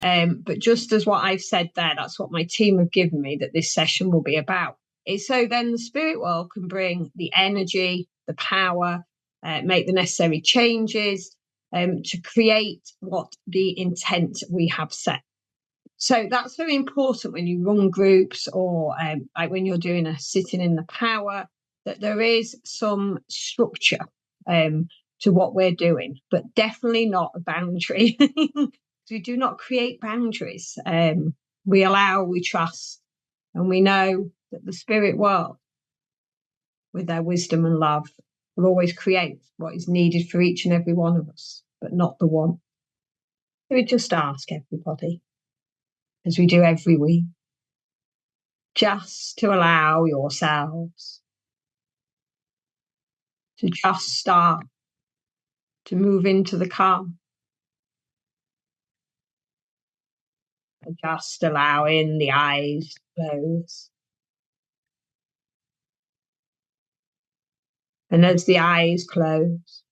But just as what I've said there, that's what my team have given me that this session will be about. Is so then the spirit world can bring the energy, the power, make the necessary changes to create what the intent we have set. So that's very important when you run groups or like when you're doing a sitting in the power, that there is some structure to what we're doing, but definitely not a boundary. We do not create boundaries. We allow, we trust, and we know that the spirit world, with their wisdom and love, will always create what is needed for each and every one of us, but not the one. So we just ask everybody, as we do every week, just to allow yourselves to just start to move into the calm. And just allowing the eyes to close. And as the eyes close,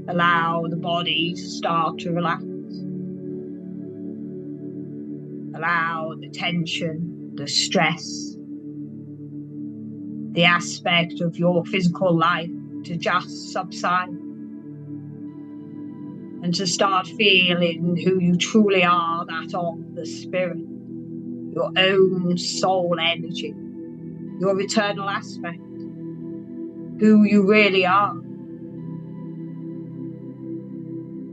allow the body to start to relax. Allow the tension, the stress, the aspect of your physical life to just subside. And to start feeling who you truly are, that of the spirit, your own soul energy, your eternal aspect, who you really are.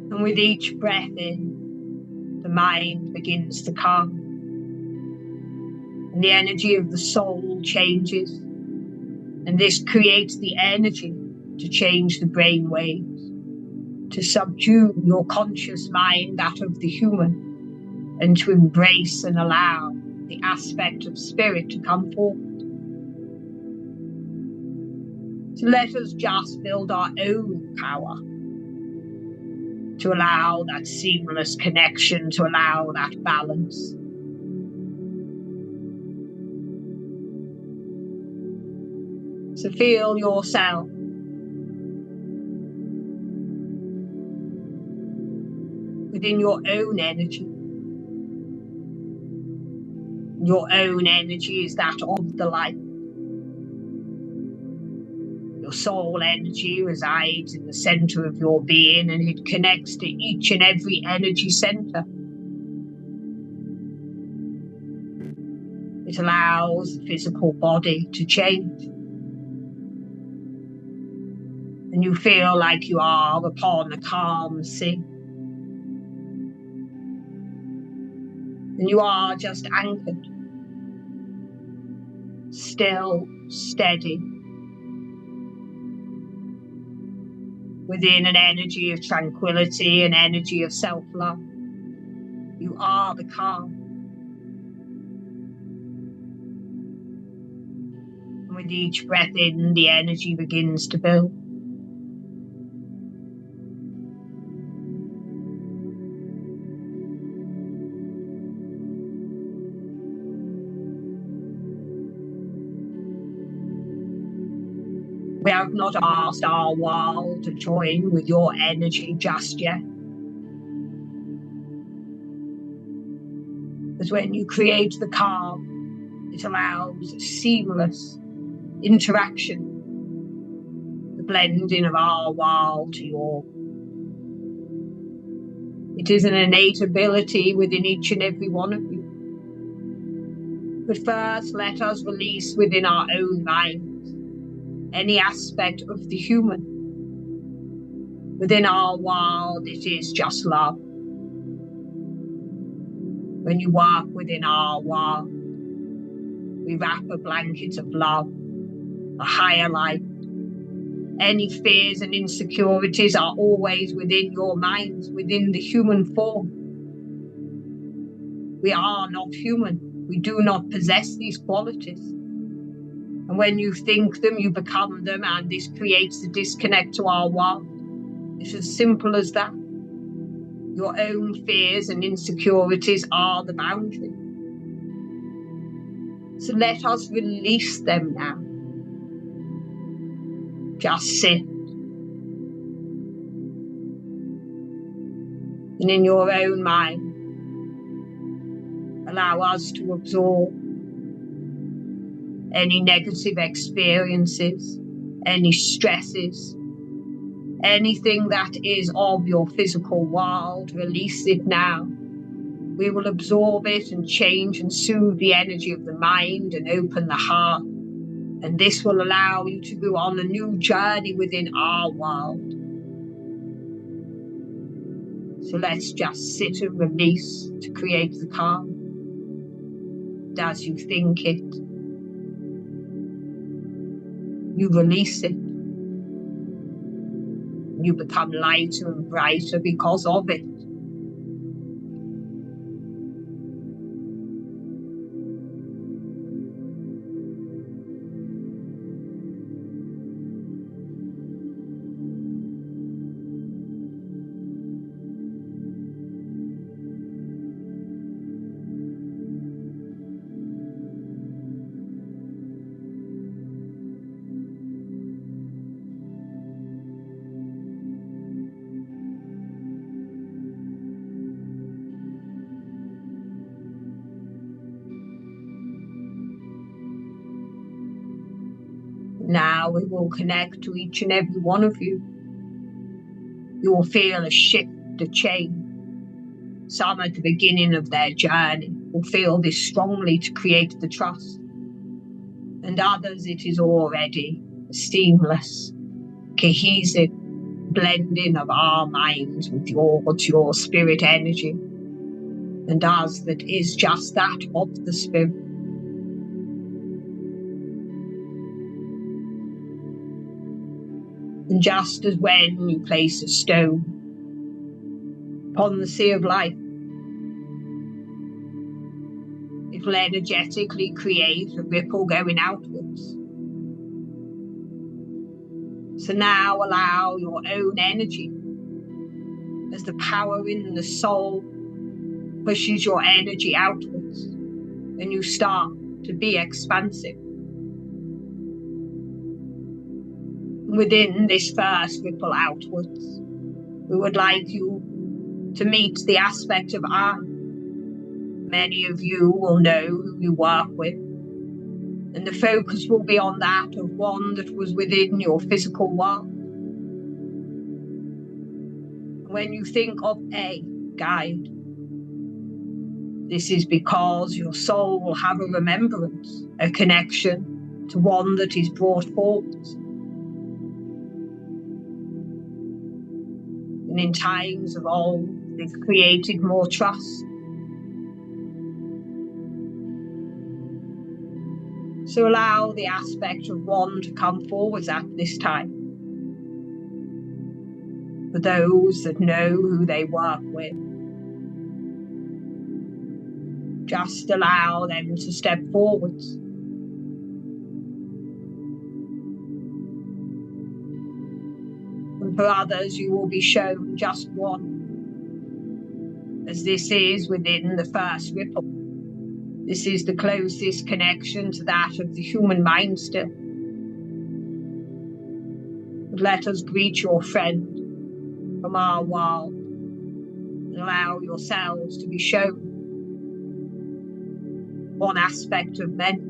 And with each breath in, the mind begins to calm. And the energy of the soul changes. And this creates the energy to change the brain waves, to subdue your conscious mind, that of the human, and to embrace and allow the aspect of spirit to come forward. So let us just build our own power to allow that seamless connection, to allow that balance. So feel yourself within your own energy. Your own energy is that of the light. Your soul energy resides in the center of your being, and it connects to each and every energy center. It allows the physical body to change. And you feel like you are upon a calm sea. And you are just anchored, still, steady, within an energy of tranquility, an energy of self-love. You are the calm. And with each breath in, the energy begins to build. We have not asked our world to join with your energy just yet. Because when you create the calm, it allows seamless interaction, the blending of our world to your. It is an innate ability within each and every one of you. But first, let us release within our own minds any aspect of the human. Within our world, it is just love. When you work within our world, we wrap a blanket of love, a higher light. Any fears and insecurities are always within your minds, within the human form. We are not human. We do not possess these qualities. And when you think them, you become them, and this creates a disconnect to our world. It's as simple as that. Your own fears and insecurities are the boundary. So let us release them now. Just sit. And in your own mind, allow us to absorb any negative experiences, any stresses, anything that is of your physical world. Release it now. We will absorb it and change and soothe the energy of the mind and open the heart. And this will allow you to go on a new journey within our world. So let's just sit and release to create the calm. And as you think it, you release it. You become lighter and brighter because of it. Now we will connect to each and every one of you. You will feel a shift, a change. Some at the beginning of their journey will feel this strongly to create the trust. And others, it is already a seamless, cohesive blending of our minds with your spirit energy. And us that is just that of the spirit. And just as when you place a stone upon the sea of life, it will energetically create a ripple going outwards. So now allow your own energy, as the power in the soul pushes your energy outwards, and you start to be expansive. Within this first ripple outwards, we would like you to meet the aspect of I. Many of you will know who you work with, and the focus will be on that of one that was within your physical world. When you think of a guide, this is because your soul will have a remembrance, a connection to one that is brought forth. And in times of old, they've created more trust. So allow the aspect of one to come forward at this time. For those that know who they work with, just allow them to step forwards. And for others, you will be shown just one, as this is within the first ripple. This is the closest connection to that of the human mind still. But let us greet your friend from our world and allow yourselves to be shown one aspect of many.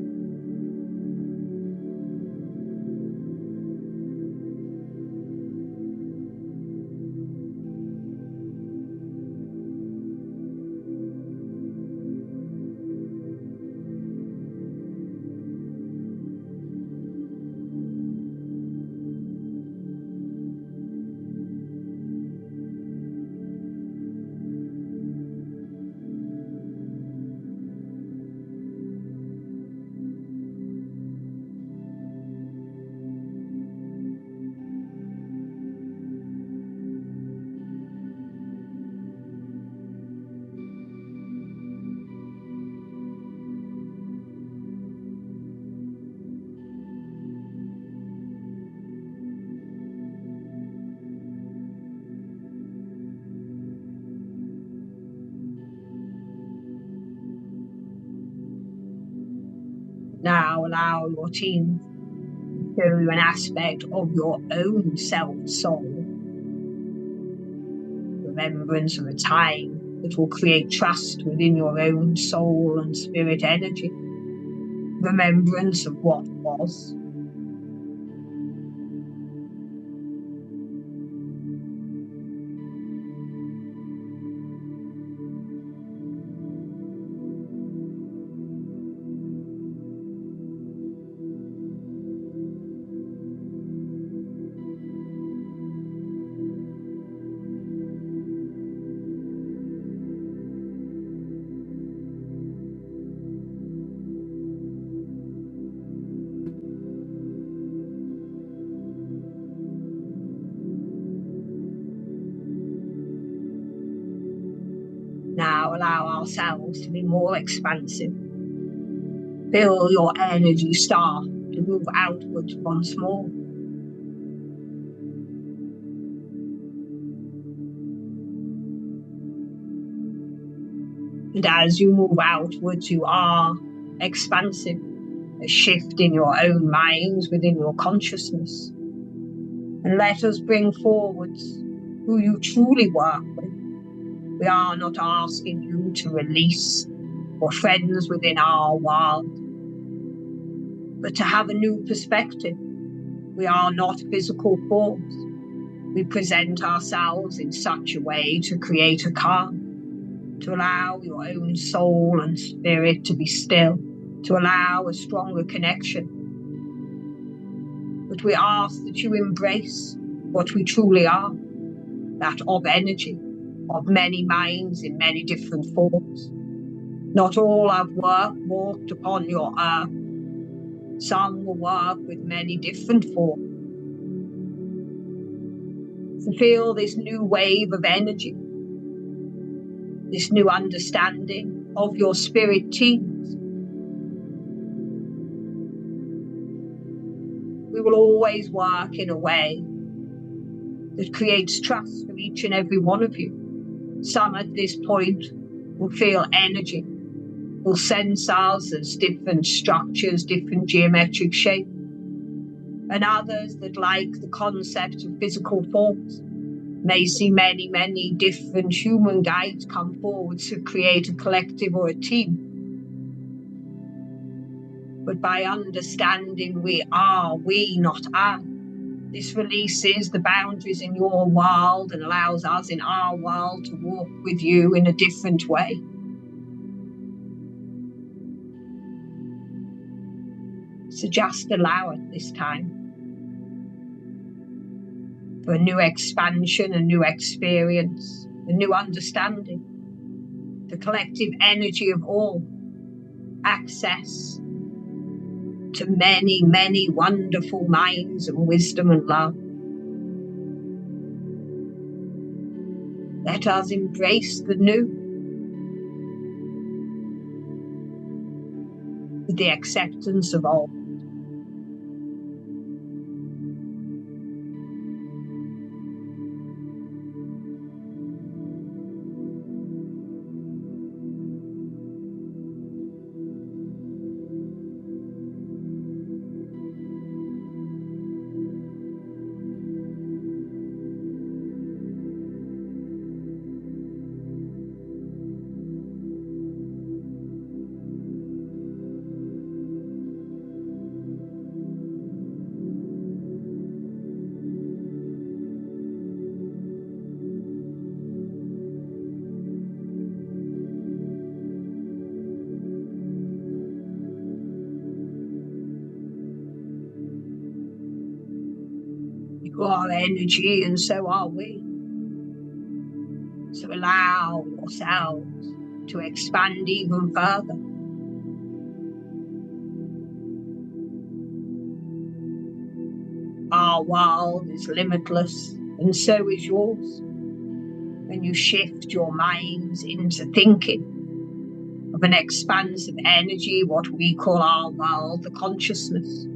Now allow your team to show you an aspect of your own self-soul. remembrance of a time that will create trust within your own soul and spirit energy. Remembrance of what was. Now allow ourselves to be more expansive. Feel your energy start to move outwards once more. And as you move outwards, you are expansive. A shift in your own minds within your consciousness. And let us bring forwards who you truly work with. We are not asking you to release or friends within our world, but to have a new perspective. We are not physical forms. We present ourselves in such a way to create a calm, to allow your own soul and spirit to be still, to allow a stronger connection. But we ask that you embrace what we truly are, that of energy, of many minds in many different forms. Not all have walked upon your earth. Some will work with many different forms. To feel this new wave of energy, this new understanding of your spirit teams. We will always work in a way that creates trust for each and every one of you. Some at this point will feel energy, will sense us as different structures, different geometric shapes, and others that like the concept of physical forms may see many, many different human guides come forward to create a collective or a team. But by understanding we are, we, not I, this releases the boundaries in your world and allows us in our world to walk with you in a different way. So just allow it this time for a new expansion, a new experience, a new understanding, the collective energy of all, access to many, many wonderful minds and wisdom and love. Let us embrace the new with the acceptance of all. You are energy and so are we. So allow yourselves to expand even further. Our world is limitless and so is yours. When you shift your minds into thinking of an expansive energy, what we call our world, the consciousness,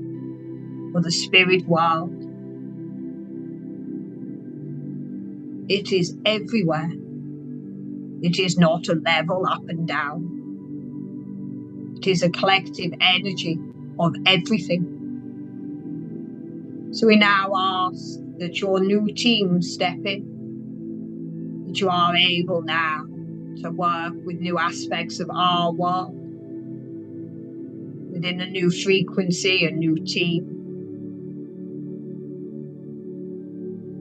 or the spirit world, it is everywhere. It is not a level up and down. It is a collective energy of everything. So we now ask that your new team step in, that you are able now to work with new aspects of our world, within a new frequency, a new team.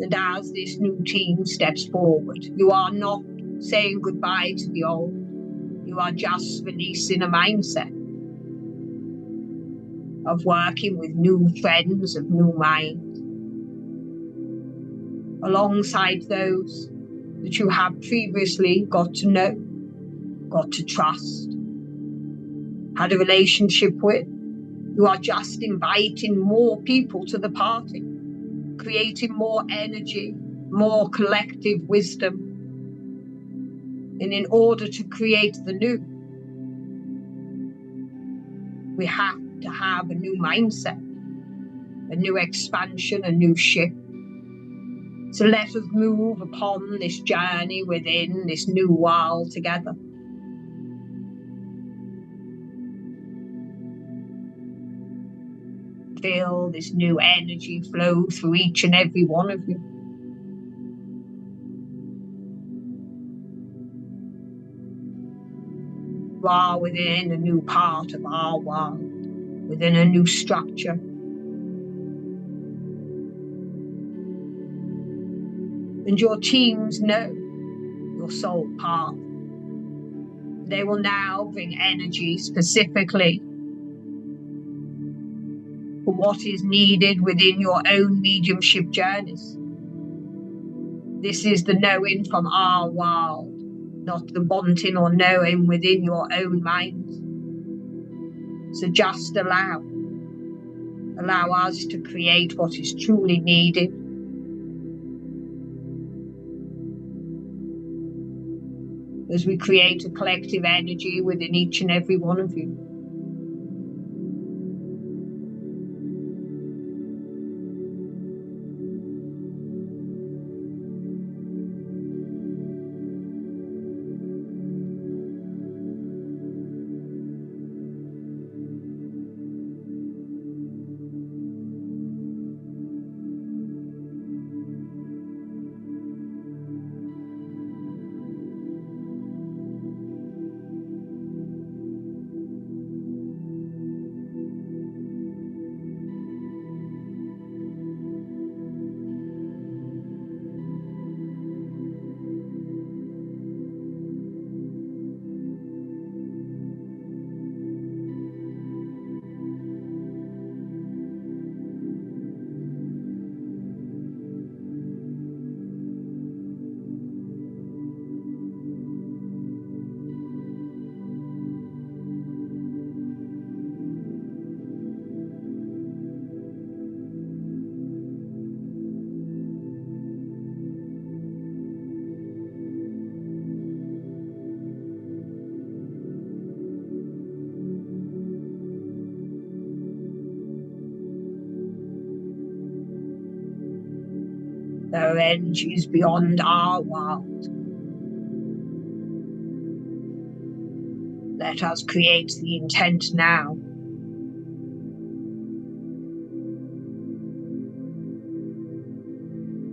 And as this new team steps forward, you are not saying goodbye to the old. You are just releasing a mindset of working with new friends, of new minds, alongside those that you have previously got to know, got to trust, had a relationship with. You are just inviting more people to the party, creating more energy, more collective wisdom. And in order to create the new, we have to have a new mindset, a new expansion, a new shift. So let us move upon this journey within this new world together. Feel this new energy flow through each and every one of you. You are within a new part of our world, within a new structure. And your teams know your soul path. They will now bring energy specifically for what is needed within your own mediumship journeys. This is the knowing from our world, not the wanting or knowing within your own mind. So just allow us to create what is truly needed. As we create a collective energy within each and every one of you. There are energies beyond our world. Let us create the intent now.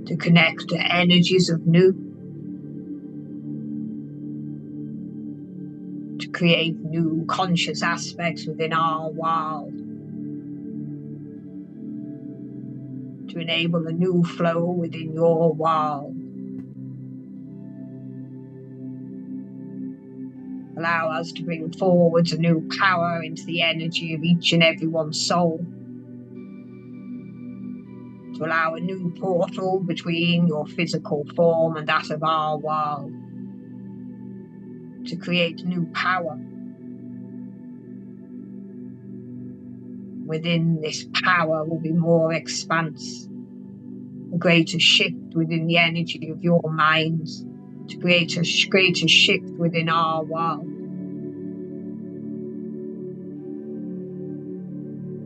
To connect to energies of new. To create new conscious aspects within our world. To enable a new flow within your world. Allow us to bring forward a new power into the energy of each and everyone's soul. To allow a new portal between your physical form and that of our world. To create new power. Within this power will be more expanse. A greater shift within the energy of your minds. To create a greater shift within our world.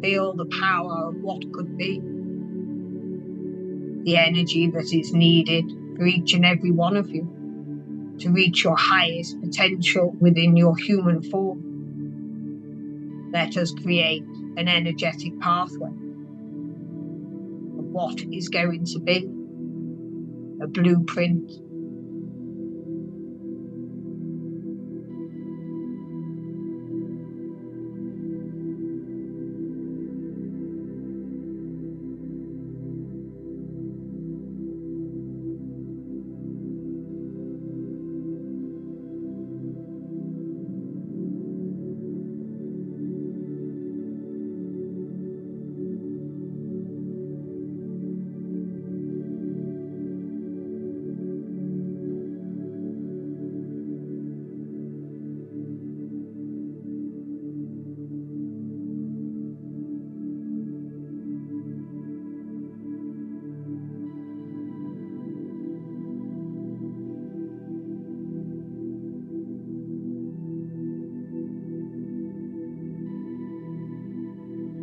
Feel the power of what could be. The energy that is needed for each and every one of you to reach your highest potential within your human form. Let us create an energetic pathway of what is going to be, a blueprint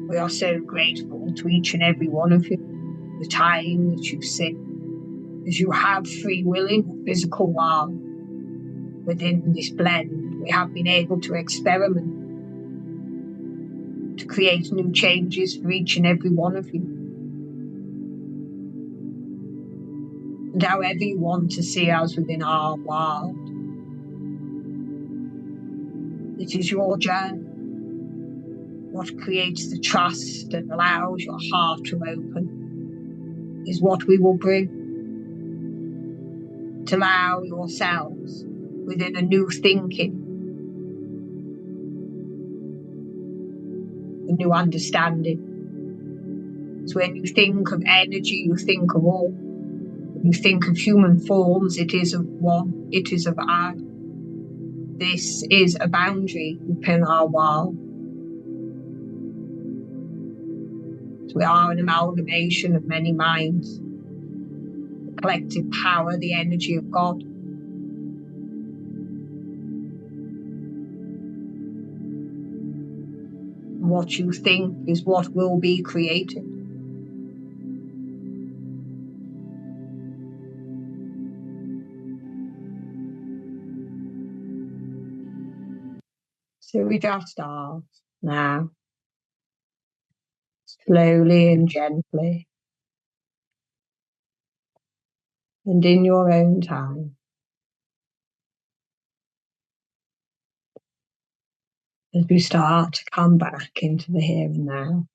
We are so grateful to each and every one of you, the time that you sit, as you have free will in the physical world. Within this blend, we have been able to experiment, to create new changes for each and every one of you. And however you want to see us within our world, it is your journey. What creates the trust and allows your heart to open is what we will bring. To allow yourselves within a new thinking, a new understanding. So when you think of energy, you think of all. When you think of human forms, it is of one, it is of I. This is a boundary within our world. So we are an amalgamation of many minds, the collective power, the energy of God. What you think is what will be created. So we just start now, slowly and gently, and in your own time. As we start to come back into the here and now.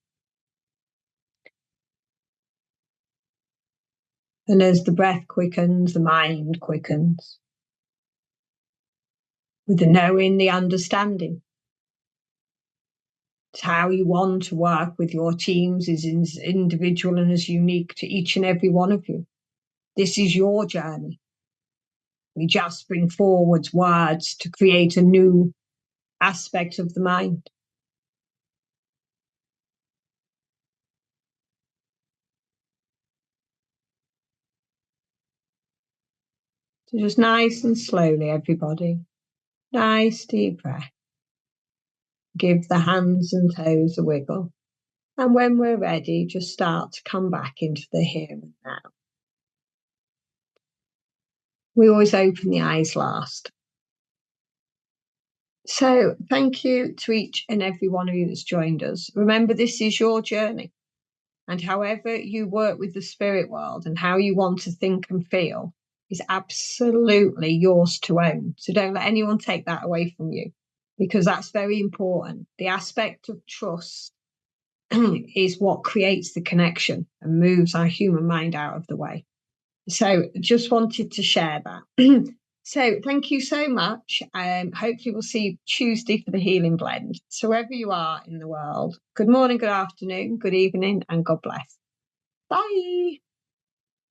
And as the breath quickens, the mind quickens. With the knowing, the understanding. It's how you want to work with your teams is as individual and as unique to each and every one of you. This is your journey. We just bring forwards words to create a new aspect of the mind. So just nice and slowly, everybody. Nice deep breath. Give the hands and toes a wiggle. And when we're ready, just start to come back into the here and now. We always open the eyes last. So thank you to each and every one of you that's joined us. Remember, this is your journey. And however you work with the spirit world and how you want to think and feel is absolutely yours to own. So don't let anyone take that away from you, because that's very important. The aspect of trust is what creates the connection and moves our human mind out of the way. So just wanted to share that. So thank you so much. Hopefully we'll see you Tuesday for the Healing Blend. So wherever you are in the world, good morning, good afternoon, good evening, and God bless. Bye.